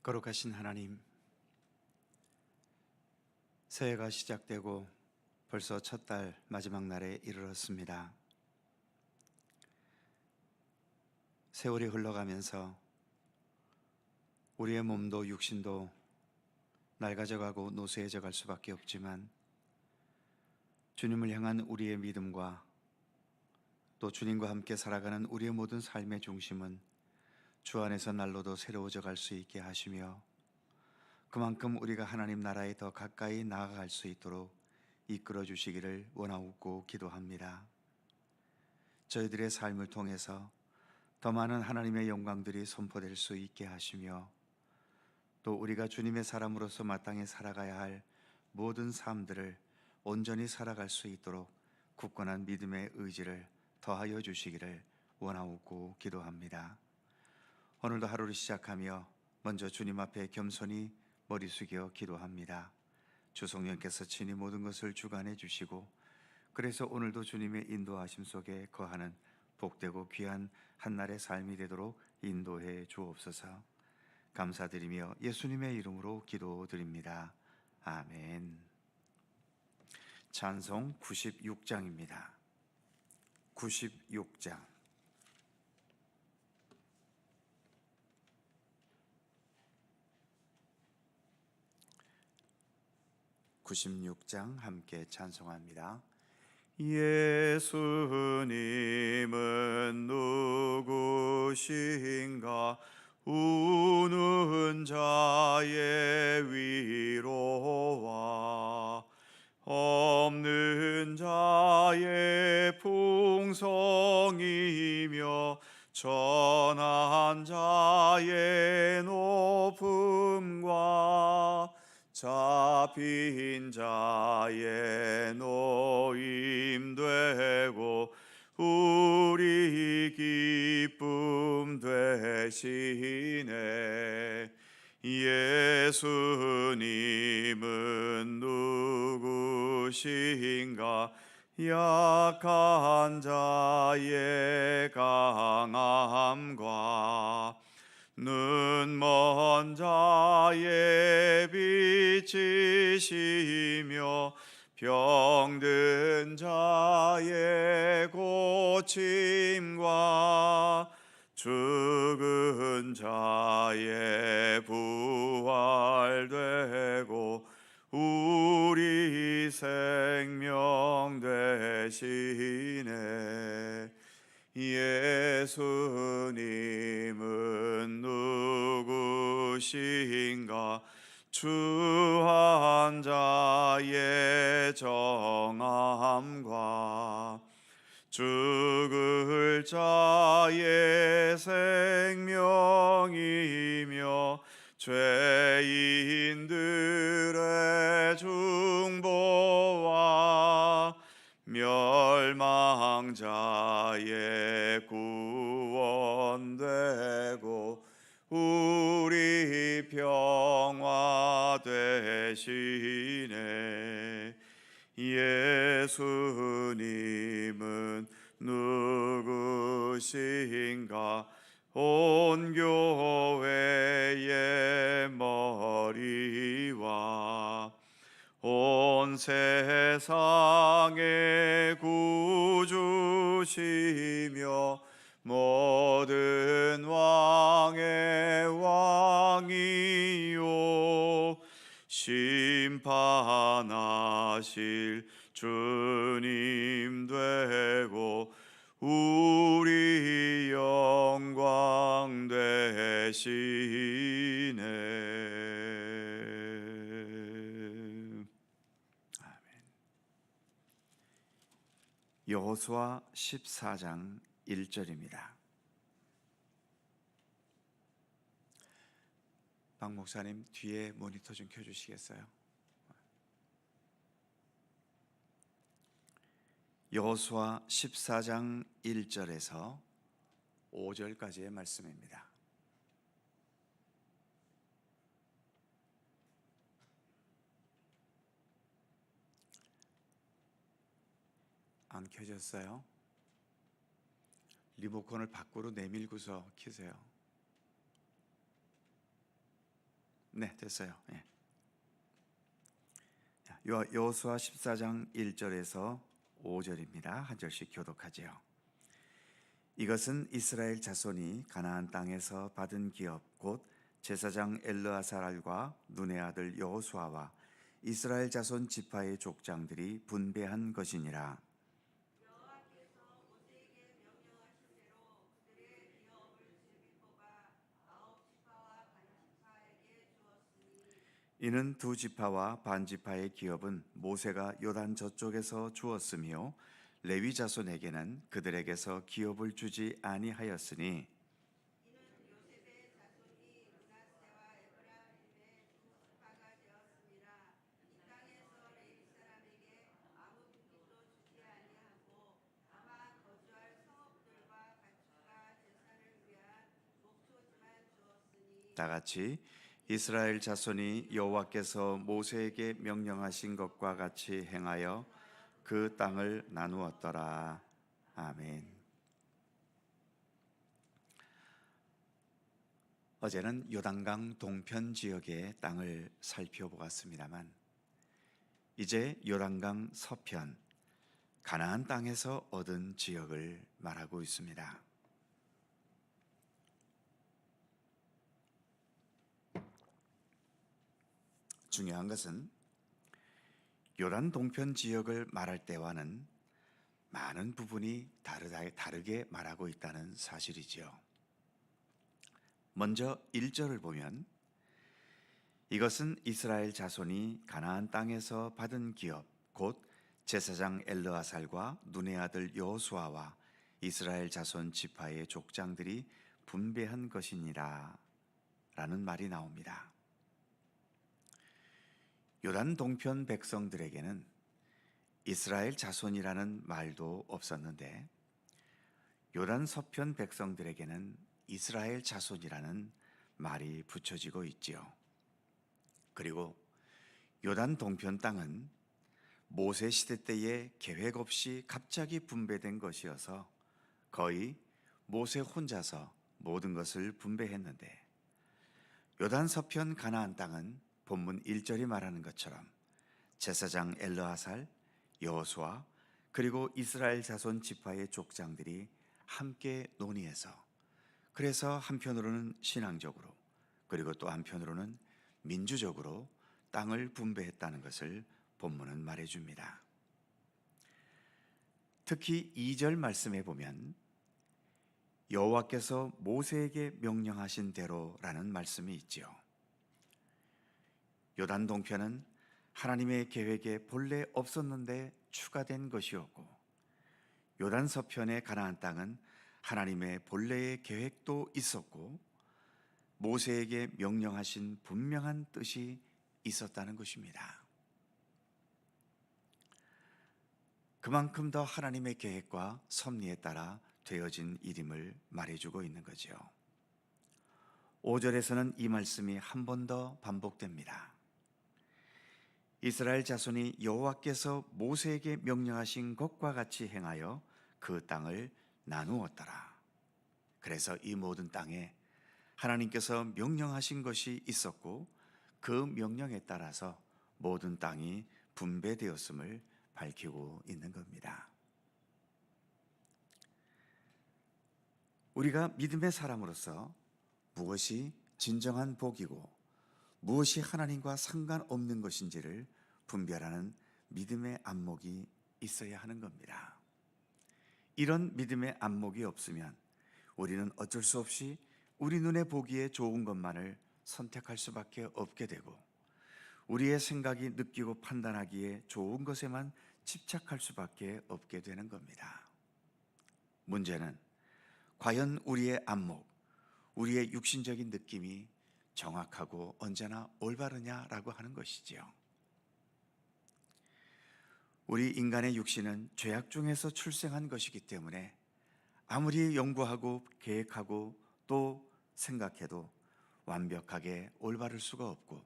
거룩하신 하나님, 새해가 시작되고 벌써 첫 달 마지막 날에 이르렀습니다. 세월이 흘러가면서 우리의 몸도 육신도 낡아져가고 노쇠해져 갈 수밖에 없지만, 주님을 향한 우리의 믿음과 또 주님과 함께 살아가는 우리의 모든 삶의 중심은 주 안에서 날로도 새로워져 갈 수 있게 하시며, 그만큼 우리가 하나님 나라에 더 가까이 나아갈 수 있도록 이끌어 주시기를 원하고 기도합니다. 저희들의 삶을 통해서 더 많은 하나님의 영광들이 선포될 수 있게 하시며, 또 우리가 주님의 사람으로서 마땅히 살아가야 할 모든 삶들을 온전히 살아갈 수 있도록 굳건한 믿음의 의지를 더하여 주시기를 원하고 기도합니다. 오늘도 하루를 시작하며 먼저 주님 앞에 겸손히 머리 숙여 기도합니다. 주 성령께서 친히 모든 것을 주관해 주시고, 그래서 오늘도 주님의 인도하심 속에 거하는 복되고 귀한 한날의 삶이 되도록 인도해 주옵소서. 감사드리며 예수님의 이름으로 기도드립니다. 아멘. 찬송 96장입니다. 96장. 함께 찬송합니다. 예수님은 누구신가? 우는 자의 위로와 없는 자의 풍성이며 전한 자의 높음과 잡힌 자의 노임되고 우리 기쁨 되시네. 예수님은 누구신가? 약한 자의 강함과 눈먼 자의 빛이시며 병든 자의 고침과 죽은 자의 부활되고 우리 생명 되시네. 예수님은 누구신가? 추한 자의 정함과 죽을 자의 생명이며 죄인들의 중보와 멸망자의 구원되고 우리 평화 되시네. 예수님은 누구신가? 온 교회의 머리와 온 세상의 구주시며 모든 왕의 왕이요 심판하실 주님 되고 우리 영광 되시네. 아멘. 여호수아 14장 1절입니다. 박 목사님 뒤에 모니터 좀 켜주시겠어요? 여호수아 14장 1절에서 5절까지의 말씀입니다. 안 켜졌어요? 리모컨을 밖으로 내밀고서 켜세요. 네, 됐어요. 예. 여호수아 14장 1절에서 5절입니다. 한 절씩 교독하지요. 이것은 이스라엘 자손이 가나안 땅에서 받은 기업 곧 제사장 엘르아살과 눈의 아들 여호수아와 이스라엘 자손 지파의 족장들이 분배한 것이니라. 이는 두 지파와 반 지파의 기업은 모세가 요단 저쪽에서 주었으며 레위 자손에게는 그들에게서 기업을 주지 아니하였으니 다 같이 이스라엘 자손이 여호와께서 모세에게 명령하신 것과 같이 행하여 그 땅을 나누었더라. 아멘. 어제는 요단강 동편 지역의 땅을 살펴보았습니다만 이제 요단강 서편 가나안 땅에서 얻은 지역을 말하고 있습니다. 중요한 것은 요단 동편 지역을 말할 때와는 많은 부분이 다르게 말하고 있다는 사실이지요. 먼저 1절을 보면 이것은 이스라엘 자손이 가나안 땅에서 받은 기업 곧 제사장 엘르아살과 눈의 아들 여호수아와 이스라엘 자손 지파의 족장들이 분배한 것이니라 라는 말이 나옵니다. 요단 동편 백성들에게는 이스라엘 자손이라는 말도 없었는데 요단 서편 백성들에게는 이스라엘 자손이라는 말이 붙여지고 있지요. 그리고 요단 동편 땅은 모세 시대 때에 계획 없이 갑자기 분배된 것이어서 거의 모세 혼자서 모든 것을 분배했는데 요단 서편 가나안 땅은 본문 1절이 말하는 것처럼 제사장 엘르아살, 여호수아 그리고 이스라엘 자손 지파의 족장들이 함께 논의해서 그래서 한편으로는 신앙적으로 그리고 또 한편으로는 민주적으로 땅을 분배했다는 것을 본문은 말해줍니다. 특히 2절 말씀에 보면 여호와께서 모세에게 명령하신 대로라는 말씀이 있지요. 요단 동편은 하나님의 계획에 본래 없었는데 추가된 것이었고 요단 서편의 가나안 땅은 하나님의 본래의 계획도 있었고 모세에게 명령하신 분명한 뜻이 있었다는 것입니다. 그만큼 더 하나님의 계획과 섭리에 따라 되어진 일임을 말해주고 있는 거죠. 5절에서는 이 말씀이 한 번 더 반복됩니다. 이스라엘 자손이 여호와께서 모세에게 명령하신 것과 같이 행하여 그 땅을 나누었더라. 그래서 이 모든 땅에 하나님께서 명령하신 것이 있었고 그 명령에 따라서 모든 땅이 분배되었음을 밝히고 있는 겁니다. 우리가 믿음의 사람으로서 무엇이 진정한 복이고 무엇이 하나님과 상관없는 것인지를 분별하는 믿음의 안목이 있어야 하는 겁니다. 이런 믿음의 안목이 없으면 우리는 어쩔 수 없이 우리 눈에 보기에 좋은 것만을 선택할 수밖에 없게 되고 우리의 생각이 느끼고 판단하기에 좋은 것에만 집착할 수밖에 없게 되는 겁니다. 문제는 과연 우리의 안목, 우리의 육신적인 느낌이 정확하고 언제나 올바르냐라고 하는 것이지요. 우리 인간의 육신은 죄악 중에서 출생한 것이기 때문에 아무리 연구하고 계획하고 또 생각해도 완벽하게 올바를 수가 없고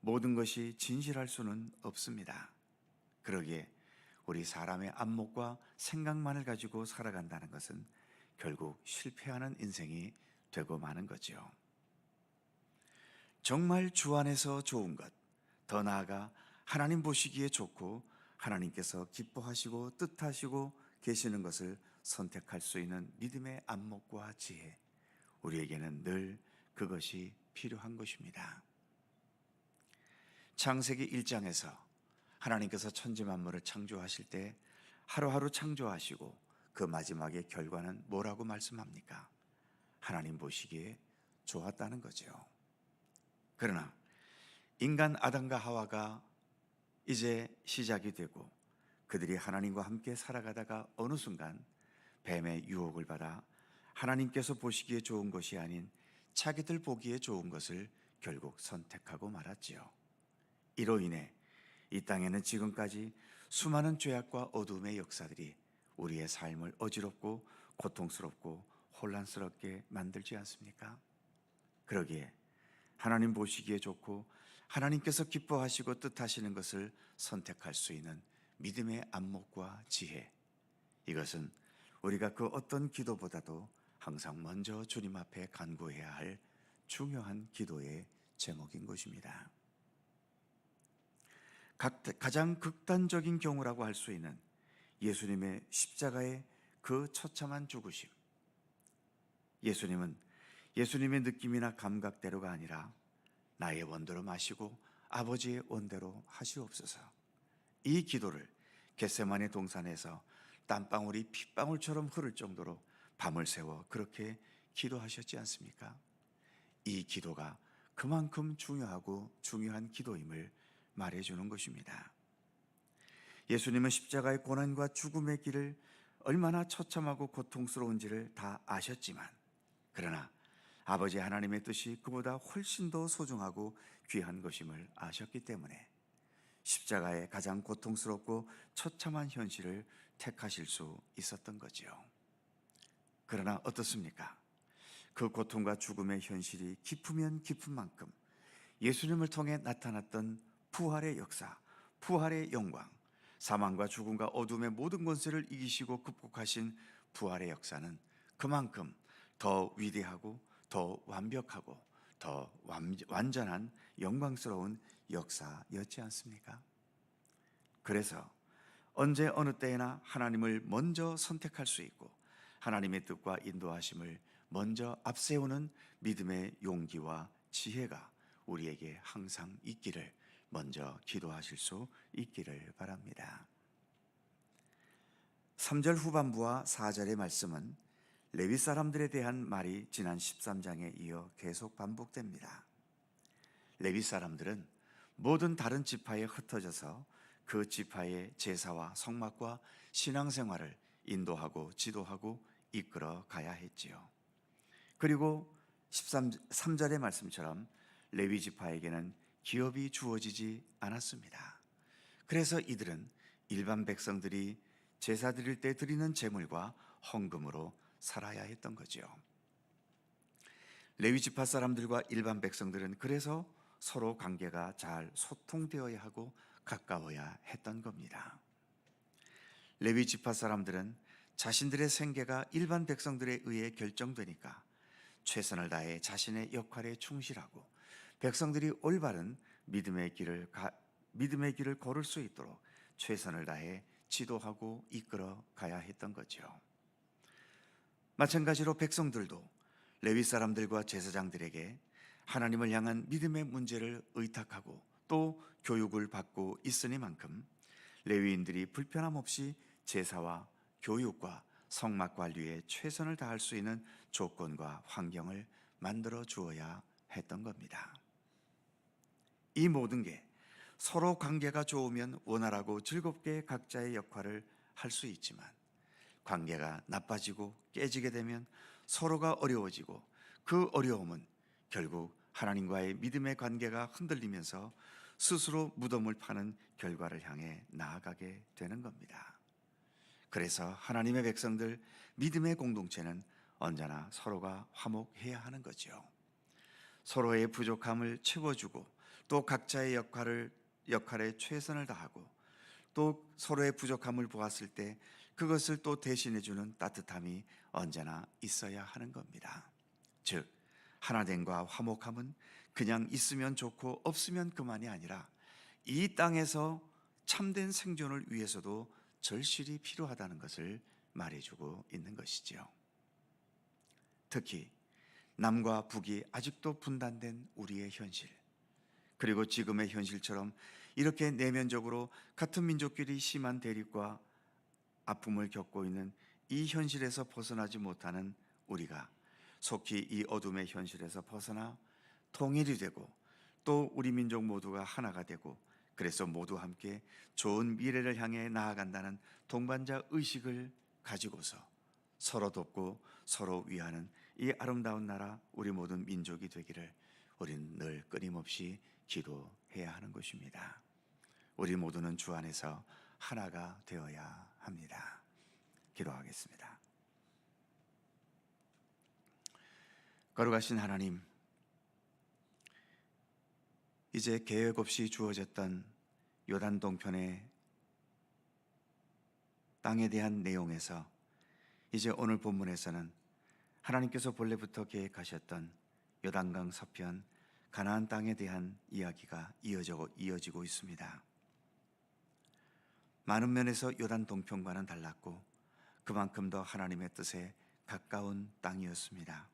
모든 것이 진실할 수는 없습니다. 그러기에 우리 사람의 안목과 생각만을 가지고 살아간다는 것은 결국 실패하는 인생이 되고 마는 거죠. 정말 주 안에서 좋은 것, 더 나아가 하나님 보시기에 좋고 하나님께서 기뻐하시고 뜻하시고 계시는 것을 선택할 수 있는 믿음의 안목과 지혜, 우리에게는 늘 그것이 필요한 것입니다. 창세기 1장에서 하나님께서 천지 만물을 창조하실 때 하루하루 창조하시고 그 마지막의 결과는 뭐라고 말씀합니까? 하나님 보시기에 좋았다는 거죠. 그러나 인간 아담과 하와가 이제 시작이 되고 그들이 하나님과 함께 살아가다가 어느 순간 뱀의 유혹을 받아 하나님께서 보시기에 좋은 것이 아닌 자기들 보기에 좋은 것을 결국 선택하고 말았지요. 이로 인해 이 땅에는 지금까지 수많은 죄악과 어둠의 역사들이 우리의 삶을 어지럽고 고통스럽고 혼란스럽게 만들지 않습니까? 그러기에 하나님 보시기에 좋고 하나님께서 기뻐하시고 뜻하시는 것을 선택할 수 있는 믿음의 안목과 지혜, 이것은 우리가 그 어떤 기도보다도 항상 먼저 주님 앞에 간구해야 할 중요한 기도의 제목인 것입니다. 가장 극단적인 경우라고 할 수 있는 예수님의 십자가의 그 처참한 죽으심. 예수님의 느낌이나 감각대로가 아니라 나의 원대로 마시고 아버지의 원대로 하시옵소서. 이 기도를 겟세마네 동산에서 땀방울이 핏방울처럼 흐를 정도로 밤을 새워 그렇게 기도하셨지 않습니까? 이 기도가 그만큼 중요한 기도임을 말해주는 것입니다. 예수님은 십자가의 고난과 죽음의 길을 얼마나 처참하고 고통스러운지를 다 아셨지만, 그러나 아버지 하나님의 뜻이 그보다 훨씬 더 소중하고 귀한 것임을 아셨기 때문에 십자가의 가장 고통스럽고 처참한 현실을 택하실 수 있었던 거지요. 그러나 어떻습니까? 그 고통과 죽음의 현실이 깊으면 깊은 만큼 예수님을 통해 나타났던 부활의 역사, 부활의 영광, 사망과 죽음과 어둠의 모든 권세를 이기시고 극복하신 부활의 역사는 그만큼 더 위대하고 더 완벽하고 더 완전한 영광스러운 역사였지 않습니까? 그래서 언제 어느 때에나 하나님을 먼저 선택할 수 있고 하나님의 뜻과 인도하심을 먼저 앞세우는 믿음의 용기와 지혜가 우리에게 항상 있기를 먼저 기도하실 수 있기를 바랍니다. 3절 후반부와 4절의 말씀은 레위 사람들에 대한 말이 지난 13장에 이어 계속 반복됩니다. 레위 사람들은 모든 다른 지파에 흩어져서 그 지파의 제사와 성막과 신앙생활을 인도하고 지도하고 이끌어 가야 했지요. 그리고 3절의 말씀처럼 레위 지파에게는 기업이 주어지지 않았습니다. 그래서 이들은 일반 백성들이 제사 드릴 때 드리는 제물과 헌금으로 살아야 했던 거죠. 레위 지파 사람들과 일반 백성들은 그래서 서로 관계가 잘 소통되어야 하고 가까워야 했던 겁니다. 레위 지파 사람들은 자신들의 생계가 일반 백성들에 의해 결정되니까 최선을 다해 자신의 역할에 충실하고 백성들이 올바른 믿음의 길을 걸을 수 있도록 최선을 다해 지도하고 이끌어 가야 했던 거죠. 마찬가지로 백성들도 레위 사람들과 제사장들에게 하나님을 향한 믿음의 문제를 의탁하고 또 교육을 받고 있으니만큼 레위인들이 불편함 없이 제사와 교육과 성막 관리에 최선을 다할 수 있는 조건과 환경을 만들어 주어야 했던 겁니다. 이 모든 게 서로 관계가 좋으면 원활하고 즐겁게 각자의 역할을 할 수 있지만 관계가 나빠지고 깨지게 되면 서로가 어려워지고 그 어려움은 결국 하나님과의 믿음의 관계가 흔들리면서 스스로 무덤을 파는 결과를 향해 나아가게 되는 겁니다. 그래서 하나님의 백성들, 믿음의 공동체는 언제나 서로가 화목해야 하는 거죠. 서로의 부족함을 채워주고 또 각자의 역할에 최선을 다하고 또 서로의 부족함을 보았을 때 그것을 또 대신해주는 따뜻함이 언제나 있어야 하는 겁니다. 즉 하나됨과 화목함은 그냥 있으면 좋고 없으면 그만이 아니라 이 땅에서 참된 생존을 위해서도 절실히 필요하다는 것을 말해주고 있는 것이지요. 특히 남과 북이 아직도 분단된 우리의 현실, 그리고 지금의 현실처럼 이렇게 내면적으로 같은 민족끼리 심한 대립과 아픔을 겪고 있는 이 현실에서 벗어나지 못하는 우리가 속히 이 어둠의 현실에서 벗어나 통일이 되고 또 우리 민족 모두가 하나가 되고 그래서 모두 함께 좋은 미래를 향해 나아간다는 동반자 의식을 가지고서 서로 돕고 서로 위하는 이 아름다운 나라 우리 모든 민족이 되기를 우리는 늘 끊임없이 기도해야 하는 것입니다. 우리 모두는 주 안에서 하나가 되어야 합니다. 기도하겠습니다. 거룩하신 하나님, 이제 계획 없이 주어졌던 요단 동편의 땅에 대한 내용에서 이제 오늘 본문에서는 하나님께서 본래부터 계획하셨던 요단강 서편 가나안 땅에 대한 이야기가 이어지고 있습니다. 많은 면에서 요단 동편과는 달랐고 그만큼 더 하나님의 뜻에 가까운 땅이었습니다.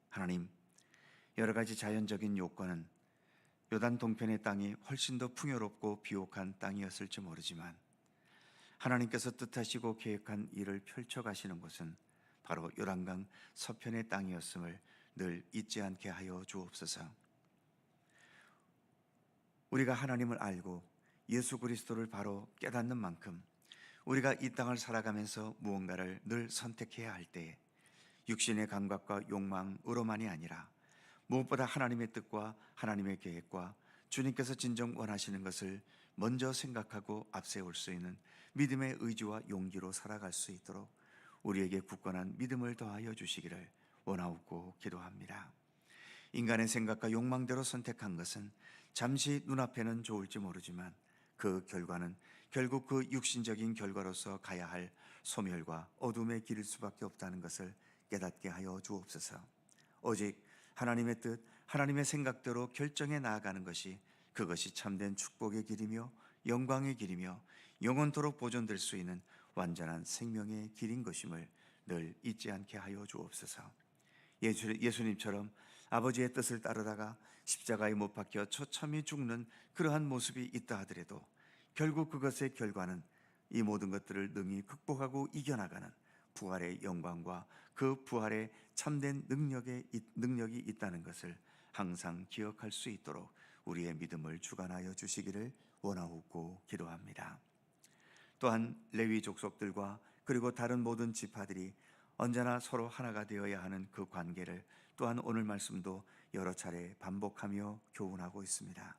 하나님, 여러 가지 자연적인 요건은 요단 동편의 땅이 훨씬 더 풍요롭고 비옥한 땅이었을지 모르지만 하나님께서 뜻하시고 계획한 일을 펼쳐가시는 곳은 바로 요단강 서편의 땅이었음을 늘 잊지 않게 하여 주옵소서. 우리가 하나님을 알고 예수 그리스도를 바로 깨닫는 만큼 우리가 이 땅을 살아가면서 무언가를 늘 선택해야 할 때에 육신의 감각과 욕망으로만이 아니라 무엇보다 하나님의 뜻과 하나님의 계획과 주님께서 진정 원하시는 것을 먼저 생각하고 앞세울 수 있는 믿음의 의지와 용기로 살아갈 수 있도록 우리에게 굳건한 믿음을 더하여 주시기를 원하옵고 기도합니다. 인간의 생각과 욕망대로 선택한 것은 잠시 눈앞에는 좋을지 모르지만 그 결과는 결국 그 육신적인 결과로서 가야 할 소멸과 어둠의 길일 수밖에 없다는 것을 깨닫게 하여 주옵소서. 오직 하나님의 뜻, 하나님의 생각대로 결정해 나아가는 것이 그것이 참된 축복의 길이며 영광의 길이며 영원토록 보존될 수 있는 완전한 생명의 길인 것임을 늘 잊지 않게 하여 주옵소서. 예수님처럼 아버지의 뜻을 따르다가 십자가에 못 박혀 처참히 죽는 그러한 모습이 있다 하더라도 결국 그것의 결과는 이 모든 것들을 능히 극복하고 이겨나가는 부활의 영광과 그 부활의 참된 능력이 있다는 것을 항상 기억할 수 있도록 우리의 믿음을 주관하여 주시기를 원하옵고 기도합니다. 또한 레위 족속들과 그리고 다른 모든 지파들이 언제나 서로 하나가 되어야 하는 그 관계를 또한 오늘 말씀도 여러 차례 반복하며 교훈하고 있습니다.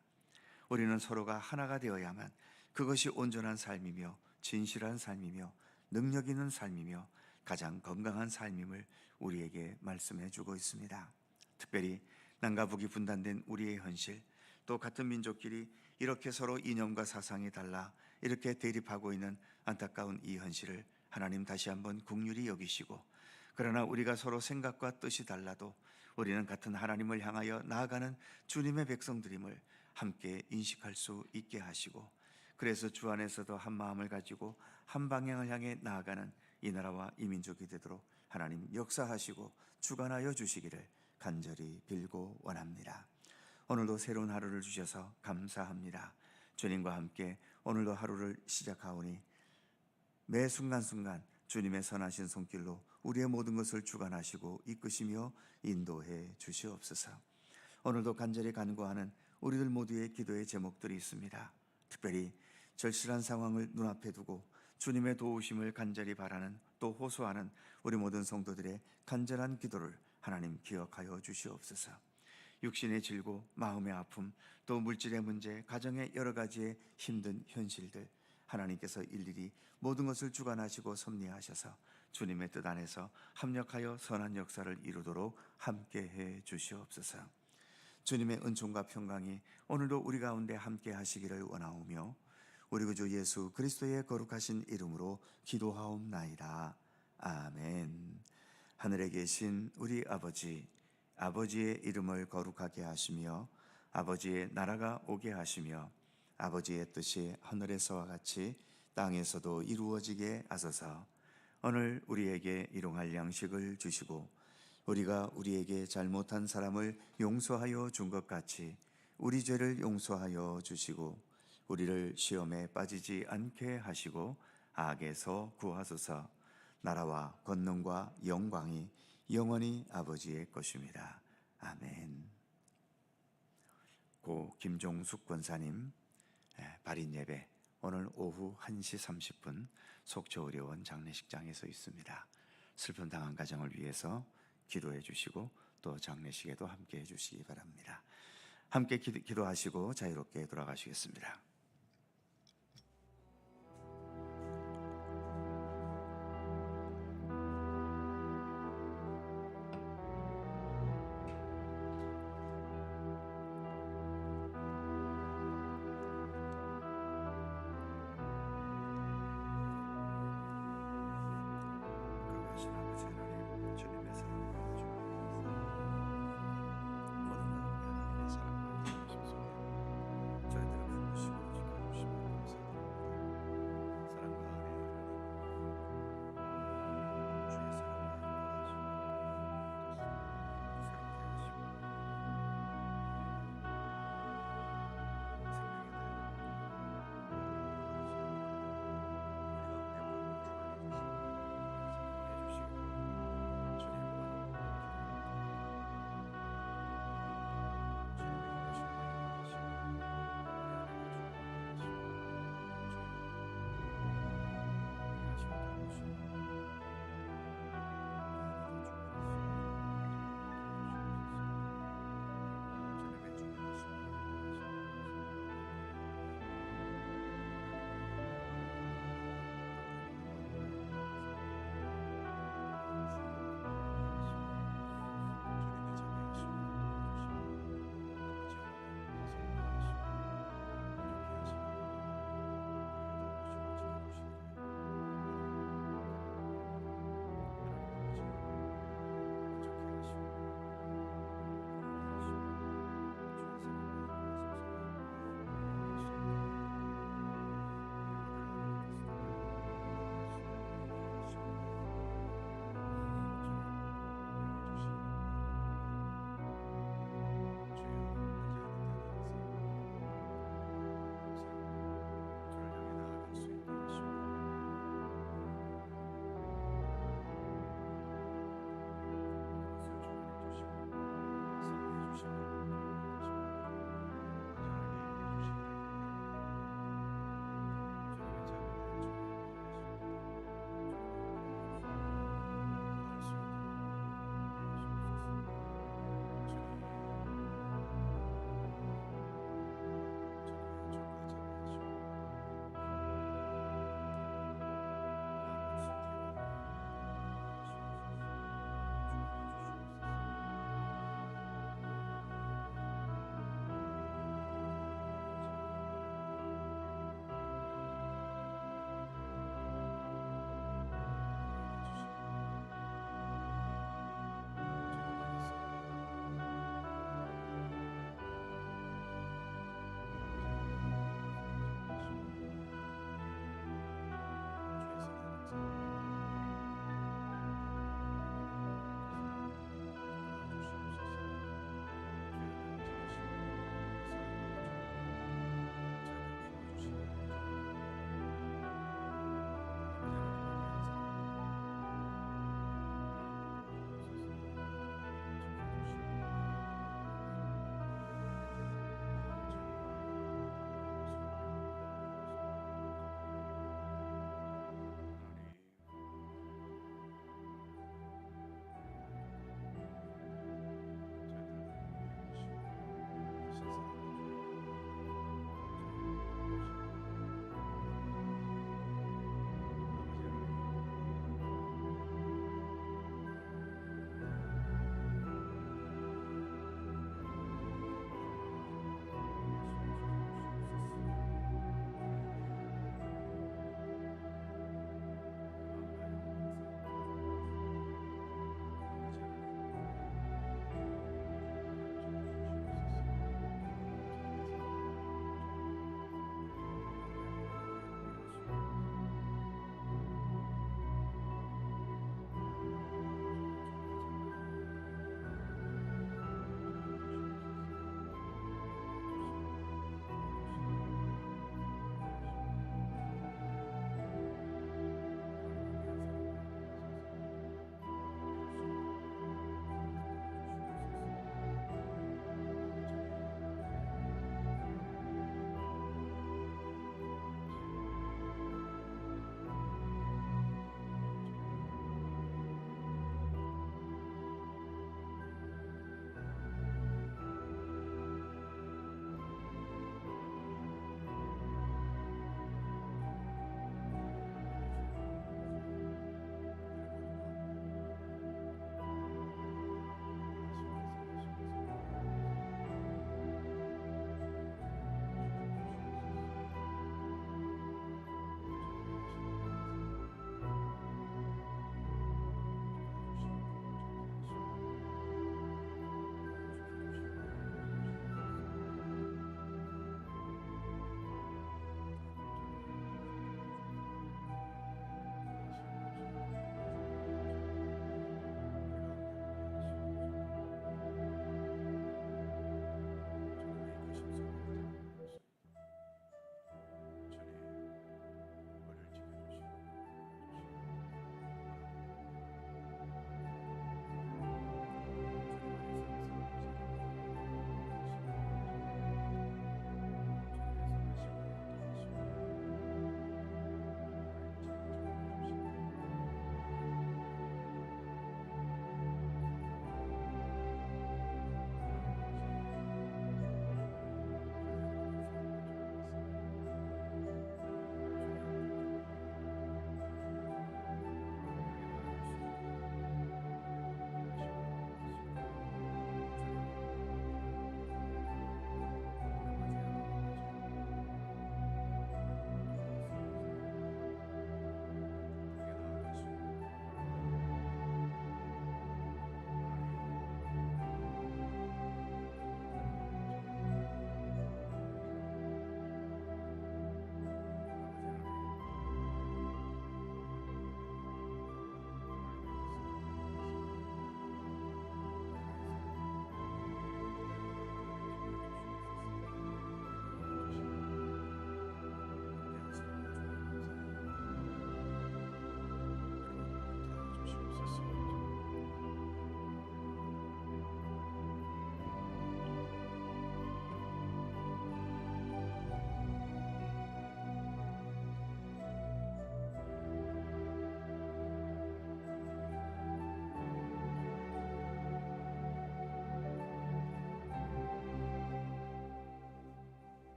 우리는 서로가 하나가 되어야만 그것이 온전한 삶이며 진실한 삶이며 능력 있는 삶이며 가장 건강한 삶임을 우리에게 말씀해 주고 있습니다. 특별히 남과 북이 분단된 우리의 현실, 또 같은 민족끼리 이렇게 서로 이념과 사상이 달라 이렇게 대립하고 있는 안타까운 이 현실을 하나님 다시 한번 긍휼히 여기시고, 그러나 우리가 서로 생각과 뜻이 달라도 우리는 같은 하나님을 향하여 나아가는 주님의 백성들임을 함께 인식할 수 있게 하시고, 그래서 주 안에서도 한 마음을 가지고 한 방향을 향해 나아가는 이 나라와 이 민족이 되도록 하나님 역사하시고 주관하여 주시기를 간절히 빌고 원합니다. 오늘도 새로운 하루를 주셔서 감사합니다. 주님과 함께 오늘도 하루를 시작하오니 매 순간순간 주님의 선하신 손길로 우리의 모든 것을 주관하시고 이끄시며 인도해 주시옵소서. 오늘도 간절히 간구하는 우리들 모두의 기도의 제목들이 있습니다. 특별히 절실한 상황을 눈앞에 두고 주님의 도우심을 간절히 바라는, 또 호소하는 우리 모든 성도들의 간절한 기도를 하나님 기억하여 주시옵소서. 육신의 질고, 마음의 아픔, 또 물질의 문제, 가정의 여러 가지의 힘든 현실들, 하나님께서 일일이 모든 것을 주관하시고 섭리하셔서 주님의 뜻 안에서 합력하여 선한 역사를 이루도록 함께해 주시옵소서. 주님의 은총과 평강이 오늘도 우리 가운데 함께 하시기를 원하오며 우리 구주 예수 그리스도의 거룩하신 이름으로 기도하옵나이다. 아멘. 하늘에 계신 우리 아버지, 아버지의 이름을 거룩하게 하시며 아버지의 나라가 오게 하시며 아버지의 뜻이 하늘에서와 같이 땅에서도 이루어지게 하소서. 오늘 우리에게 일용할 양식을 주시고 우리가 우리에게 잘못한 사람을 용서하여 준 것 같이 우리 죄를 용서하여 주시고 우리를 시험에 빠지지 않게 하시고 악에서 구하소서. 나라와 권능과 영광이 영원히 아버지의 것입니다. 아멘. 고 김종숙 권사님 발인 예배 오늘 오후 1시 30분 속초의료원 장례식장에서 있습니다. 슬픔 당한 가정을 위해서 기도해 주시고 또 장례식에도 함께 해 주시기 바랍니다. 함께 기도하시고 자유롭게 돌아가시겠습니다.